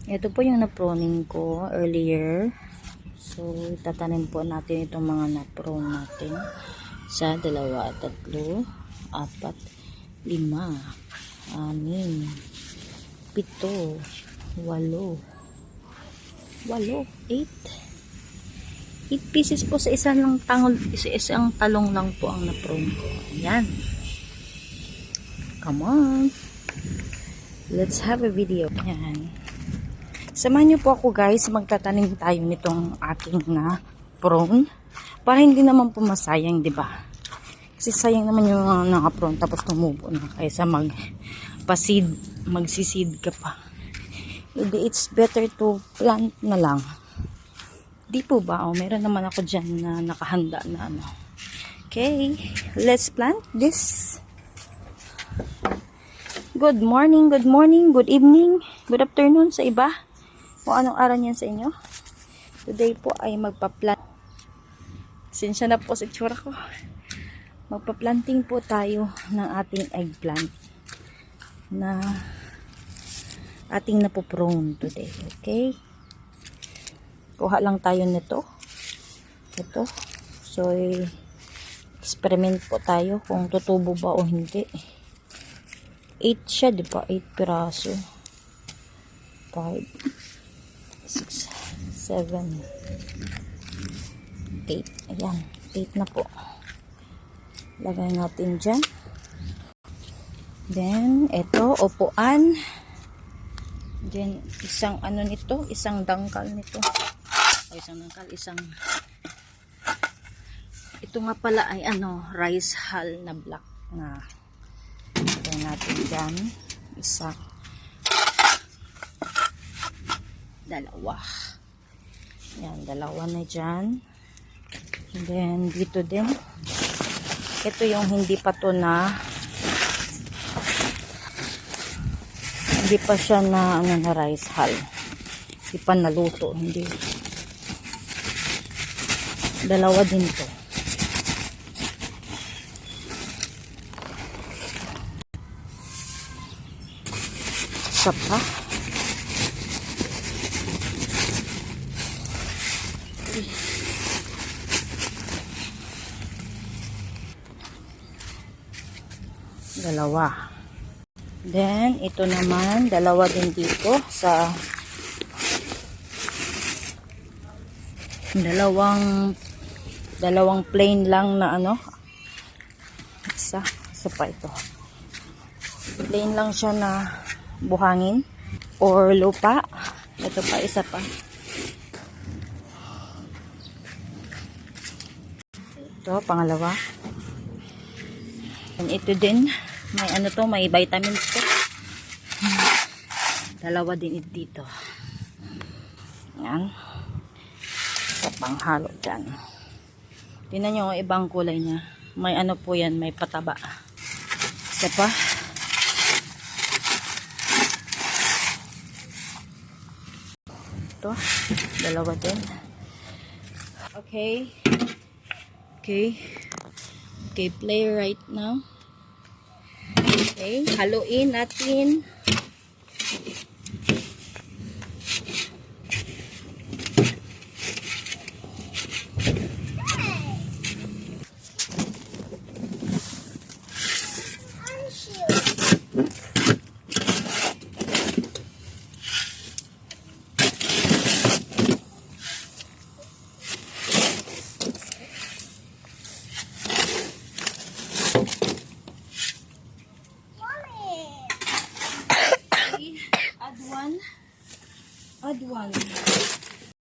Ito po yung na-proning ko earlier. So, tatanim po natin itong mga na-prone natin. Sa 2, 3, 4, 5, 6, 7, 8, 8 pieces po sa isang talong lang po ang na-prone ko. Ayan. Come on. Let's have a video. Ayan. Samahan niyo po ako guys, magtatanim tayo nitong ating na prone para hindi naman po masayang, 'di ba? Kasi sayang naman yung naka-prone tapos tumubo na kaysa magsiseed ka pa. It's better to plant na lang. Di po ba? Oh, meron naman ako diyan na nakahanda na ano. Okay, let's plant this. Good morning, good evening, good afternoon sa iba. Kung anong araw niyan sa inyo. Today po ay magpa-plant. Sinsya na po sa itsura ko. Magpa-planting po tayo ng ating eggplant na ating napoprone today. Okay? Kuha lang tayo nito. Ito. So, experiment po tayo kung tutubo ba o hindi. 8 siya, di ba? 8 piraso. 5 6, 7, 8. Ayan, 8 na po. Lagay natin dyan. Then, ito, upuan. Then, isang ano nito, isang dangkal nito. O, ito nga pala ay ano, rice hull na black na. Lagay natin dyan. Isa. 2. Yan, 2 na dyan. And then, dito din. Ito yung hindi pa to na hindi pa siya na, ano, na rice hull. Hindi pa naluto. Hindi. 2 din to. Isa pa. Dalawa. Then, ito naman, 2 din dito sa dalawang plain lang na ano. Isa pa ito. Plain lang siya na buhangin or lupa. Ito pa, isa pa. Ito, pangalawa. And ito din. May ano to, may vitamins to. 2 din dito. Yan. Sa panghalo dyan. Tingnan nyo, ibang kulay niya. May ano po yan, may pataba. Isa pa. Ito, 2 din. Okay. Okay, play right now. Okay, haluin natin. Add one.